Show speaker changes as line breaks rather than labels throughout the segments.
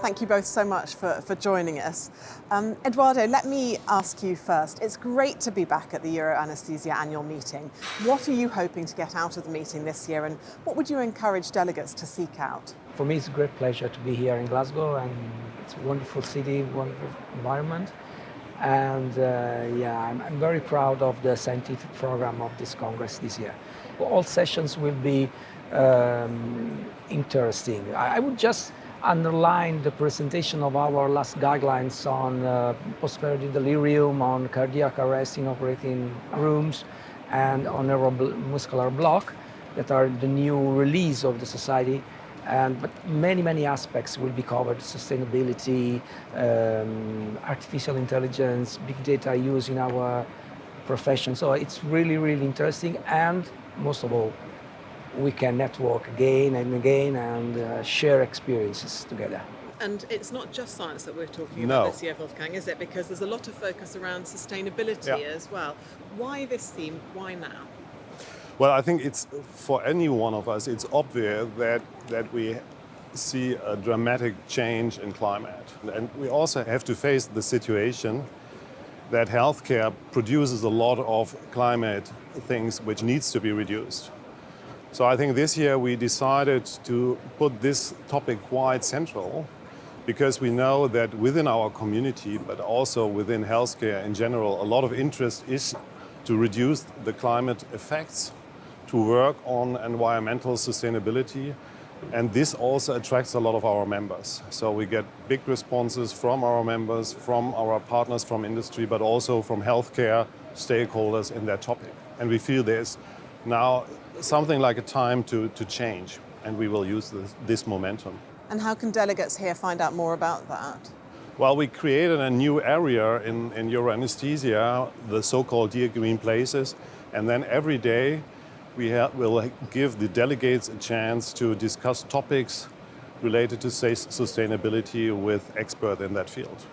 Thank you both so much for joining us. Edoardo, let me ask you first. It's great to be back at the Euroanaesthesia annual meeting. What are you hoping to get out of the meeting this year, and what would you encourage delegates to seek out?
For me, it's a great pleasure to be here in Glasgow, and it's a wonderful city, wonderful environment. And I'm very proud of the scientific program of this Congress this year. All sessions will be interesting. I would just underline the presentation of our last guidelines on postoperative delirium, on cardiac arrest in operating rooms, and on neuromuscular block, that are the new release of the society. But many aspects will be covered: sustainability, artificial intelligence, big data use in our profession. So it's really interesting, and most of all, we can network again and again and share experiences together.
And it's not just science that we're talking about this year, Wolfgang, is it? Because there's a lot of focus around sustainability as well. Why this theme? Why now?
Well, I think it's, for any one of us, it's obvious that we see a dramatic change in climate. And we also have to face the situation that healthcare produces a lot of climate things which needs to be reduced. So I think this year we decided to put this topic quite central, because we know that within our community, but also within healthcare in general, a lot of interest is to reduce the climate effects, to work on environmental sustainability, and this also attracts a lot of our members. So we get big responses from our members, from our partners from industry, but also from healthcare stakeholders in that topic. And we feel there's now something like a time to change, and we will use this momentum.
And how can delegates here find out more about that?
Well, we created a new area in Euroanaesthesia, the so-called Dear Green Places, and then every day we'll give the delegates a chance to discuss topics related to sustainability with experts in that field.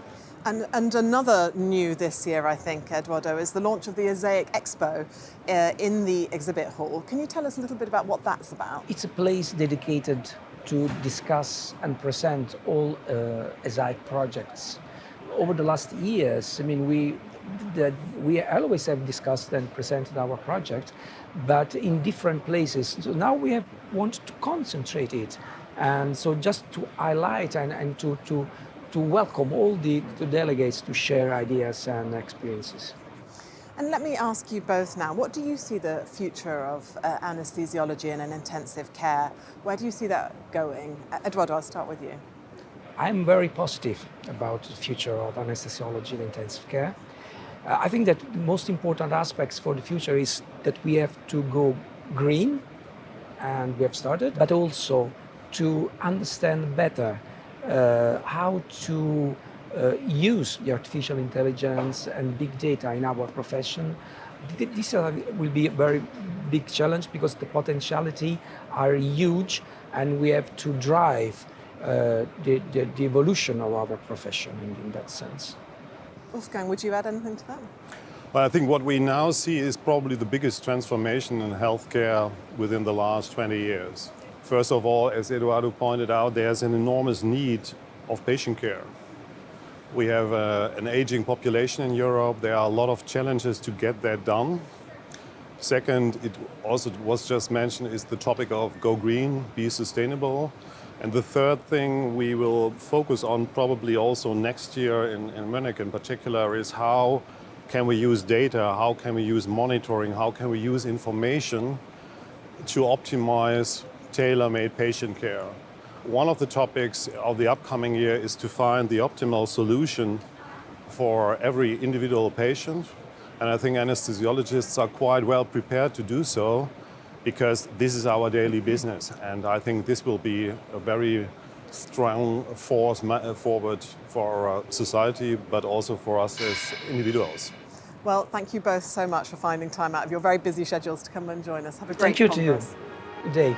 And another new this year, I think, Edoardo, is the launch of the ESAIC Expo in the exhibit hall. Can you tell us a little bit about what that's about?
It's a place dedicated to discuss and present all ESAIC projects. Over the last years, I mean, we always have discussed and presented our project, but in different places. So now we have wanted to concentrate it, and so just to highlight and to welcome all the delegates to share ideas and experiences.
And let me ask you both now, what do you see the future of anesthesiology and intensive care? Where do you see that going? Edoardo, I'll start with you.
I'm very positive about the future of anesthesiology and intensive care. I think that the most important aspects for the future is that we have to go green, and we have started, but also to understand better how to use the artificial intelligence and big data in our profession. This will be a very big challenge, because the potentiality are huge, and we have to drive the evolution of our profession in that sense.
Wolfgang, would you add anything to that?
Well, I think what we now see is probably the biggest transformation in healthcare within the last 20 years. First of all, as Edoardo pointed out, there's an enormous need of patient care. We have an aging population in Europe. There are a lot of challenges to get that done. Second, it also was just mentioned, is the topic of go green, be sustainable. And the third thing we will focus on probably also next year in Munich in particular is how can we use data, how can we use monitoring, how can we use information to optimize tailor-made patient care. One of the topics of the upcoming year is to find the optimal solution for every individual patient. And I think anesthesiologists are quite well prepared to do so, because this is our daily business. And I think this will be a very strong force forward for our society, but also for us as individuals.
Well, thank you both so much for finding time out of your very busy schedules to come and join us. Have a great Congress.
Thank you to you. Good day.